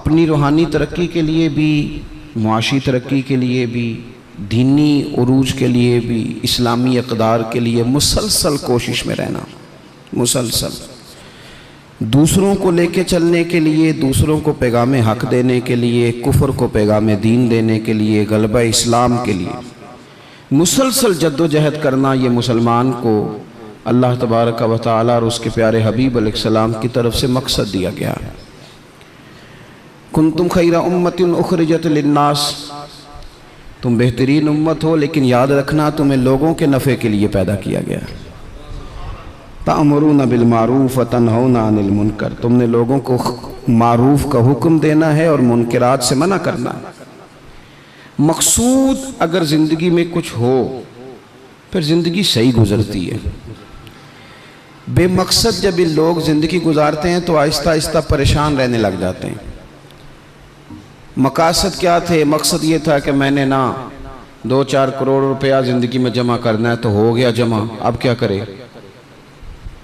अपनी रूहानी तरक्की के लिए भी, मुआशी तरक्की के लिए भी, दीनी उरूज के लिए भी, इस्लामी इक़दार के लिए मुसलसल कोशिश में रहना, मुसलसल दूसरों को लेके चलने के लिए, दूसरों को पैगाम हक देने के लिए, कुफ्र को पैगाम दीन देने के लिए, गलबा इस्लाम के लिए मुसलसल जद्दोजहद करना, ये मुसलमान को अल्लाह तबारक व तआला और उसके प्यारे हबीब अलैहिस्सलाम की तरफ से मकसद दिया गया है। कुंतुम खैरा उम्मतिन उखरिजत लिन्नास, तुम बेहतरीन उम्मत हो, लेकिन याद रखना तुम्हें लोगों के नफ़े के लिए पैदा किया गया। तामुरूना बिल मारूफ व तनहौना अनिल मुनकर, तुमने लोगों को मारूफ का हुक्म देना है और मुनकरात से मना करना है। मकसूद अगर ज़िंदगी में कुछ हो फिर ज़िंदगी सही गुजरती है। बेमकसद जब ये लोग ज़िंदगी गुजारते हैं तो आहिस्ता आहिस्ता परेशान रहने लग जाते हैं। मकासद क्या थे? मकसद ये था कि मैंने ना 2-4 करोड़ रुपया ज़िंदगी में जमा करना है, तो हो गया जमा, अब क्या करे?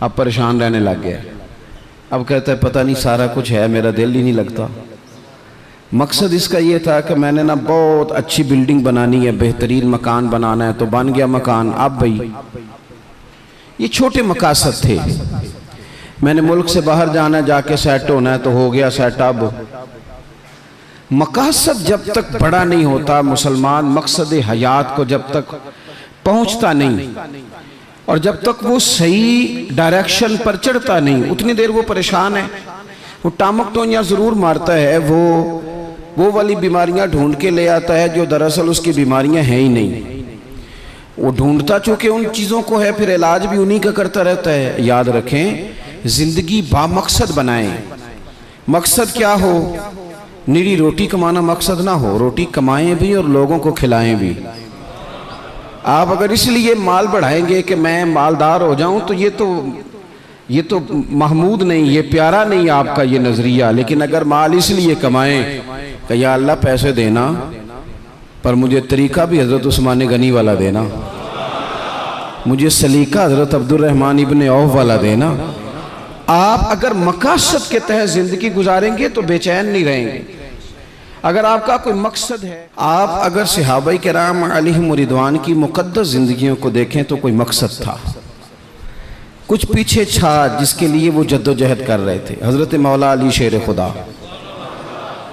अब परेशान रहने लग गया। अब कहता है पता नहीं सारा कुछ है, मेरा दिल ही नहीं लगता। मकसद इसका ये था कि मैंने ना बहुत अच्छी बिल्डिंग बनानी है, बेहतरीन मकान बनाना है, तो बन गया मकान। अब भाई ये छोटे मकासद थे। मैंने मुल्क से बाहर जाना है, जाके सेट होना है, तो हो गया सेट। अब मकासद जब तक बड़ा नहीं होता, मुसलमान मकसद हयात को जब तक पहुंचता नहीं और जब तक वो सही डायरेक्शन पर चढ़ता नहीं, उतनी देर वो परेशान है। वो टामक तो यहाँ ज़रूर मारता है, वो वाली बीमारियां ढूंढ के ले आता है जो दरअसल उसकी बीमारियां हैं ही नहीं। वो ढूंढता चूंकि उन चीज़ों को है, फिर इलाज भी उन्हीं का करता रहता है। याद रखें, ज़िंदगी बामकसद बनाएं। मकसद क्या हो? निरी रोटी कमाना मकसद ना हो, रोटी कमाएं भी और लोगों को खिलाएं भी। आप अगर इसलिए माल बढ़ाएंगे कि मैं मालदार हो जाऊं, तो ये तो महमूद नहीं, ये प्यारा नहीं आपका ये नज़रिया। लेकिन अगर माल इसलिए कमाएं कि या अल्लाह पैसे देना, पर मुझे तरीका भी हज़रत उस्मान गनी वाला देना, मुझे सलीका हज़रत अब्दुर्रहमान इब्ने औफ वाला देना। आप अगर मकासद के तहत ज़िंदगी गुजारेंगे तो बेचैन नहीं रहेंगे। अगर आपका कोई मकसद है, आप अगर सहाबाए किराम अलैहिम रिदवान की मुक़द्दस ज़िंदगियों को देखें तो कोई मकसद था, कुछ पीछे छा जिसके लिए वो जद्दोजहद कर रहे थे। हज़रत मौला अली शेर खुदा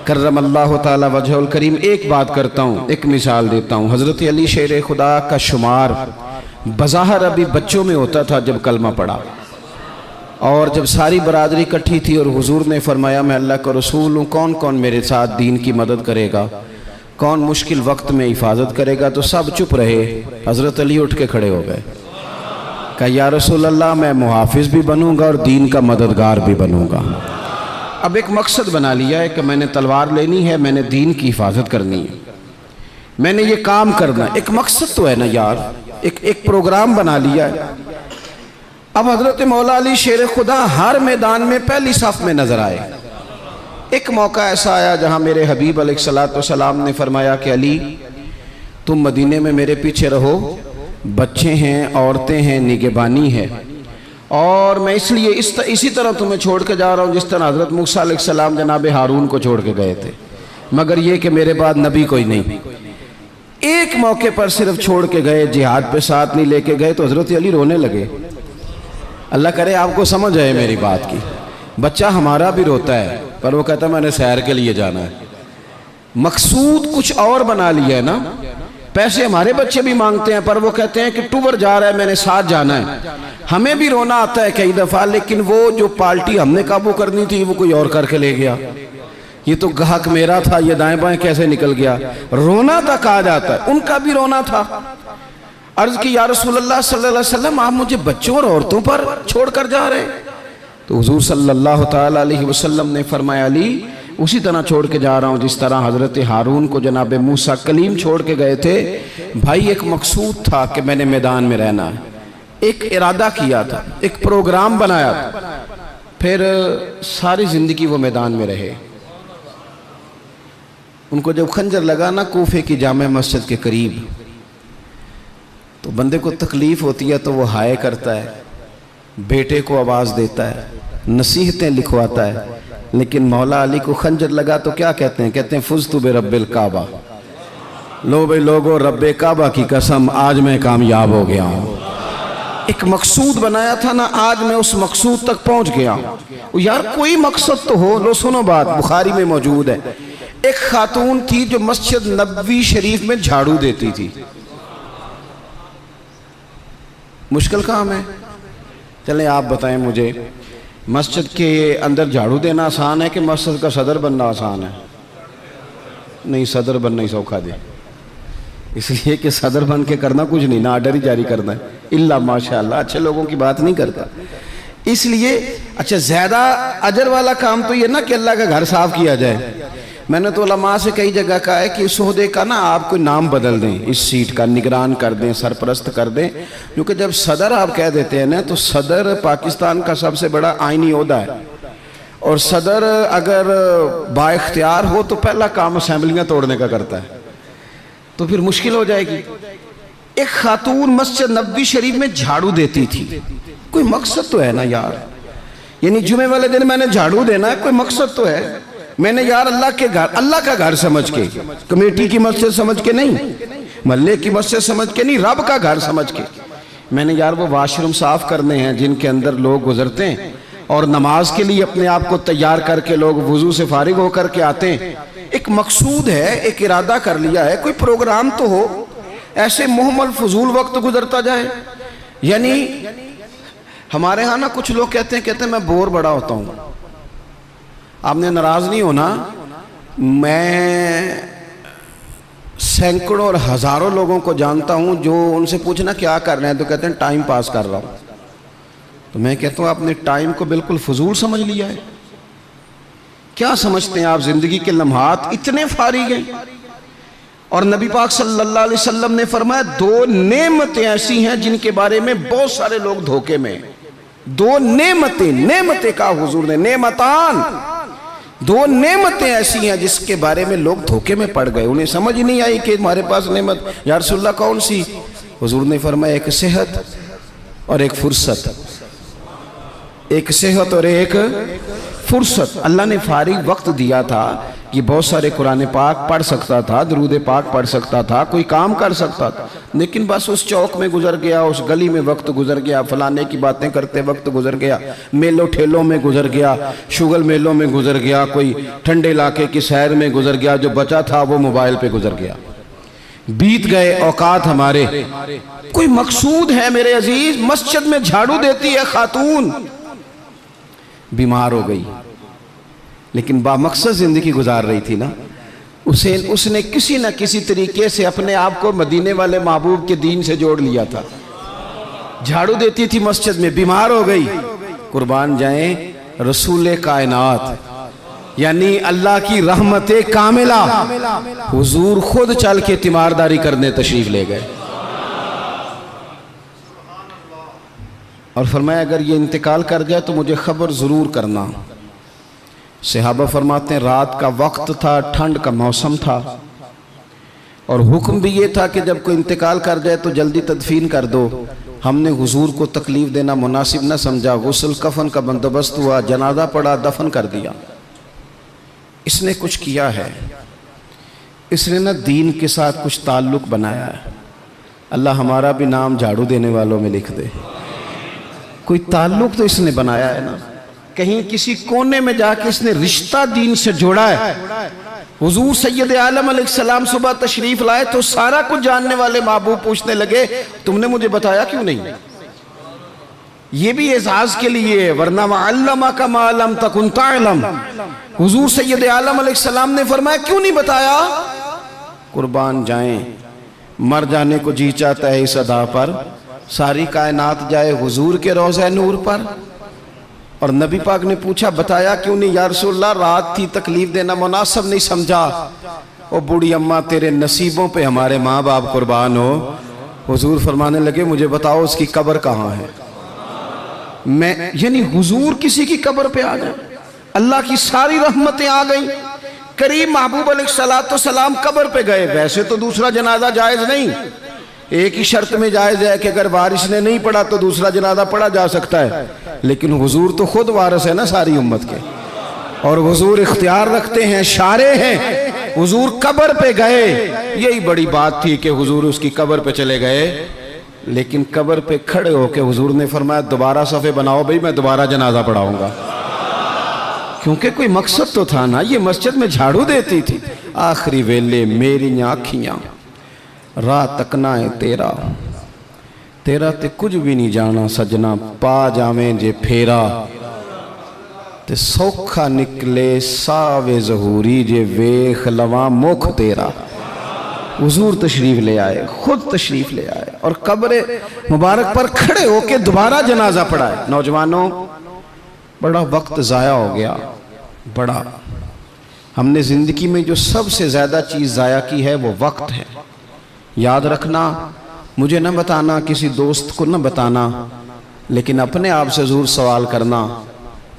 करमल्लाहु ताला वजहुल करीम, एक बात करता हूँ, एक मिसाल देता हूँ। हज़रत अली शेर खुदा का शुमार बज़ाहिर अभी बच्चों में होता था जब कलमा पड़ा, और जब सारी बरादरी इकट्ठी थी और हुजूर ने फरमाया मैं अल्लाह का रसूल हूँ, कौन कौन मेरे साथ दीन की मदद करेगा, कौन मुश्किल वक्त में हिफाजत करेगा, तो सब चुप रहे। हज़रत अली उठ के खड़े हो गए, कहा या रसूल अल्लाह, मैं मुहाफिज भी बनूंगा और दीन का मददगार भी बनूंगा। अब एक मकसद बना लिया है कि मैंने तलवार लेनी है, मैंने दीन की हिफाजत करनी है, मैंने ये काम करना। एक मकसद तो है ना यार, एक प्रोग्राम बना लिया है। अब हज़रत मौला अली शेर खुदा हर मैदान में पहली सफ में नजर आए। एक मौका ऐसा आया जहां मेरे हबीब अलैहिस्सलाम ने फरमाया कि अली, तुम मदीने में मेरे पीछे रहो, बच्चे हैं, औरतें हैं, निगहबानी है, और मैं इसलिए इसी तरह तुम्हें छोड़ के जा रहा हूँ जिस तरह हज़रत मूसा अलैहिस्सलाम जनाब हारून को छोड़ के गए थे, मगर ये कि मेरे बाद नबी कोई नहीं। एक मौके पर सिर्फ छोड़ के गए, जिहाद पे साथ नहीं लेके गए, तो हज़रत अली रोने लगे। अल्लाह करे आपको समझ आए मेरी बात की। बच्चा हमारा भी रोता है, पर वो कहता है मैंने सैर के लिए जाना है। मकसूद कुछ और बना लिया है ना। पैसे हमारे बच्चे भी मांगते हैं, पर वो कहते हैं कि टूर जा रहा है, मैंने साथ जाना है। हमें भी रोना आता है कई दफ़ा, लेकिन वो जो पार्टी हमने काबू करनी थी वो कोई और करके ले गया। ये तो ग्राहक मेरा था, ये दाएं बाएं कैसे निकल गया। रोना तक आ जाता है, उनका भी रोना था। अर्ज की या रसूलल्लाह सल्लल्लाहु अलैहि वसल्लम, आप मुझे बच्चों और औरतों पर छोड़कर जा रहे हैं? तो हुजूर सल्लल्लाहु ताला अलैहि वसल्लम ने फरमाया, अली उसी तरह छोड़ के जा रहा हूँ जिस तरह हज़रत हारून को जनाब मूसा कलीम छोड़ के गए थे। भाई एक मकसूद था कि मैंने मैदान में रहना है, एक इरादा किया था, एक प्रोग्राम बनाया था, फिर सारी ज़िंदगी वो मैदान में रहे। उनको जब खंजर लगा ना कूफे की जामे मस्जिद के करीब, तो बंदे को तकलीफ़ होती है तो वो हाय करता है, बेटे को आवाज़ देता है, नसीहतें लिखवाता है, लेकिन मौला अली को खंजर लगा तो क्या कहते हैं? कहते हैं फुज़्तु बिरब्बिल काबा। लो भाई लोगो, रब्बे काबा की कसम, आज मैं कामयाब हो गया हूँ। एक मकसूद बनाया था ना, आज मैं उस मकसूद तक पहुंच गया हूँ। यार कोई मकसद तो हो। लो सुनो बात, बुखारी में मौजूद है। एक खातून थी जो मस्जिद नबवी शरीफ में झाड़ू देती थी। मुश्किल काम है? चलें आप बताएं मुझे, मस्जिद के अंदर झाड़ू देना आसान है कि मस्जिद का सदर बनना आसान है? नहीं, सदर बनना ही सौखा दे, इसलिए कि सदर बन के करना कुछ नहीं ना, आर्डर ही जारी करना है। इल्ला माशाअल्लाह, अच्छे लोगों की बात नहीं करता। इसलिए अच्छा, ज़्यादा अजर वाला काम तो ये ना कि अल्लाह का घर साफ किया जाए। मैंने तो उलमा से कई जगह कहा है कि इस ओहदे का ना आप कोई नाम बदल दें, इस सीट का निगरान कर दें, सरपरस्त कर दें। क्योंकि जब सदर आप कह देते हैं ना, तो सदर पाकिस्तान का सबसे बड़ा आइनी ओहदा है, और सदर अगर बाइख्तियार हो तो पहला काम असेंबलियाँ तोड़ने का करता है, तो फिर मुश्किल हो जाएगी। एक खातून मस्जिद नबवी शरीफ में झाड़ू देती थी। कोई मकसद तो है ना यार, यानी जुमे वाले दिन मैंने झाड़ू देना है, कोई मकसद तो है। मैंने यार अल्लाह के घर, अल्लाह का घर समझ के, कमेटी की मस्जिद समझ के नहीं, महल्ले की मस्जिद समझ के नहीं, रब का घर समझ के मैंने यार वो वाशरूम साफ करने हैं जिनके अंदर लोग गुजरते हैं और नमाज के लिए अपने आप को तैयार करके लोग वुजू से फारिग होकर के आते हैं। एक मकसूद है, एक इरादा कर लिया है, कोई प्रोग्राम तो हो। ऐसे मुहम्मल फजूल वक्त गुजरता जाए। यानी हमारे यहाँ ना कुछ लोग कहते हैं मैं बोर बड़ा होता हूँ। आपने नाराज नहीं होना, मैं सैकड़ों और हजारों लोगों को जानता हूँ जो उनसे पूछना क्या कर रहे हैं तो कहते हैं टाइम पास कर रहा हूँ। तो मैं कहता हूँ आपने टाइम को बिल्कुल फजूल समझ लिया है। क्या समझते हैं आप? जिंदगी के लम्हात इतने फारिग हैं। और नबी पाक सल्लल्लाहु अलैहि वसल्लम ने फरमाया, दो नेमतें ऐसी हैं जिनके बारे में बहुत सारे लोग धोखे में। दो नेमतें, नेमतें का हुजूर ने, नेमतान, दो नेमतें ऐसी हैं जिसके बारे में लोग धोखे में पड़ गए। उन्हें समझ ही नहीं आई कि हमारे पास नेमत या रसूलुल्लाह कौन सी? हुजूर ने फरमाया, एक सेहत और एक फुर्सत। एक सेहत और एक फुर्सत। अल्लाह ने फारिग वक्त दिया था कि बहुत सारे कुरान पाक पढ़ सकता था, दरूद पाक पढ़ सकता था, कोई काम कर सकता था, लेकिन बस उस चौक में गुजर गया, उस गली में वक्त गुजर गया, फलाने की बातें करते वक्त गुजर गया, मेलों ठेलों में गुजर गया, शुगल मेलों में गुजर गया, कोई ठंडे इलाके की सैर में गुजर गया, जो बचा था वो मोबाइल पे गुजर गया। बीत गए औकात हमारे। कोई मकसूद है मेरे अजीज? मस्जिद में झाड़ू देती है खातून, बीमार हो गई लेकिन बामकसद जिंदगी गुजार रही थी ना। उसने किसी न किसी तरीके से अपने आप को मदीने वाले महबूब के दीन से जोड़ लिया था। झाड़ू देती थी मस्जिद में, बीमार हो गई। कुर्बान जाए रसूल कायनात, यानी अल्लाह की रहमते कामिला, हुजूर खुद चल के तीमारदारी करने तशरीफ ले गए और फरमाया, अगर ये इंतकाल कर जाए तो मुझे खबर ज़रूर करना। सहाबा फरमाते हैं, रात का वक्त था, ठंड का मौसम था, और हुक्म भी ये था कि जब कोई इंतकाल कर जाए तो जल्दी तदफीन कर दो। हमने हुजूर को तकलीफ़ देना मुनासिब न समझा, गुस्ल कफन का बंदोबस्त हुआ, जनाजा पड़ा, दफन कर दिया। इसने कुछ किया है, इसने ना दीन के साथ कुछ ताल्लुक़ बनाया है। अल्लाह हमारा भी नाम झाड़ू देने वालों में लिख दे। कोई ताल्लुक़ तो इसने बनाया है ना, कहीं किसी कोने में जाके इसने रिश्ता दीन से जोड़ा है। हुजूर सैयद आलम अलैहिस्सलाम सुबह तशरीफ लाए तो सारा कुछ जानने वाले महबूब पूछने लगे, तुमने मुझे बताया क्यों नहीं? ये भी एजाज के लिए, वरना वअल्लमा का मा लम तकुन तअलम। हुजूर सैयद आलम अलैहिस्सलाम ने फरमाया, क्यों नहीं बताया? कुर्बान जाएं, मर जाने को जी चाहता है इस अदा पर, सारी कायनात जाए हुजूर के रोज़े नूर पर। और नबी पाक ने पूछा, बताया क्यों नहीं? या रसूलल्लाह, रात थी, तकलीफ देना मुनासिब नहीं समझा। ओ बूढ़ी अम्मा, तेरे नसीबों पे हमारे माँ बाप कुर्बान हो। हुजूर फरमाने लगे, मुझे बताओ उसकी कब्र कहाँ है? मैं, यानी हुजूर किसी की कब्र पे आ गए, अल्लाह की सारी रहमतें आ गई। करीम महबूब अलैहिस्सलाम कब्र पे गए। वैसे तो दूसरा जनाजा जायज़ नहीं, एक ही शर्त में जायज़ है कि अगर वारिस ने नहीं पढ़ा तो दूसरा जनाजा पढ़ा जा सकता है, लेकिन हुजूर तो खुद वारिस है ना सारी उम्मत के। और हुजूर इख्तियार रखते हैं, शारे हैं। हुजूर कब्र पे गए, यही बड़ी बात थी कि हुजूर उसकी कब्र पे चले गए, लेकिन कब्र पे खड़े होके हुजूर ने फरमाया दोबारा सफ़े बनाओ भाई, मैं दोबारा जनाजा पढ़ाऊंगा। क्योंकि कोई मकसद तो था ना, ये मस्जिद में झाड़ू देती थी। आखिरी वेले मेरी आँखियाँ राह तकना है तेरा, तेरा ते कुछ भी नहीं जाना सजना, पा जावें जे फेरा ते सौखा निकले सावे जहूरी, जे वेख लवा मुख तेरा। हुजूर तशरीफ ले आए, खुद तशरीफ ले आए और कब्र मुबारक पर खड़े होके दोबारा जनाजा पढ़ाए। नौजवानों, बड़ा वक्त ज़ाया हो गया, बड़ा। हमने ज़िंदगी में जो सबसे ज़्यादा चीज़ ज़ाया की है वो वक्त है। याद रखना, मुझे न बताना, किसी दोस्त को न बताना, लेकिन अपने आप से ज़रूर सवाल करना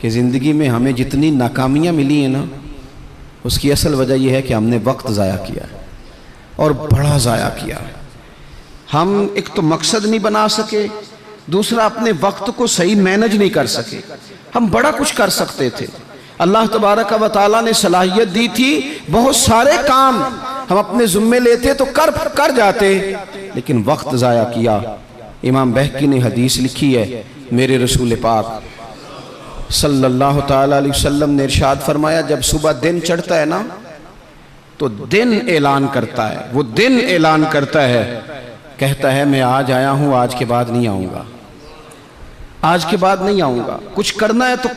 कि ज़िंदगी में हमें जितनी नाकामियाँ मिली हैं ना, उसकी असल वजह यह है कि हमने वक्त ज़ाया किया है, और बड़ा ज़ाया किया है। हम एक तो मकसद नहीं बना सके, दूसरा अपने वक्त को सही मैनेज नहीं कर सके। हम बड़ा कुछ कर सकते थे, अल्लाह तबारक व तआला ने सलाहियत दी थी, बहुत सारे काम हम अपने ज़ुम्मे लेते तो कर जाते, लेकिन वक्त ज़ाया किया। इमाम बहकी ने हदीस लिखी है, मेरे रसूल पाक सल्लल्लाहु ताला अलैहि वसल्लम ने इरशाद फरमाया, जब सुबह दिन चढ़ता है ना तो दिन ऐलान करता है, वो दिन ऐलान करता है, कहता है मैं आज आया हूँ, आज के बाद नहीं आऊँगा, आज के बाद नहीं आऊँगा। कुछ करना है तो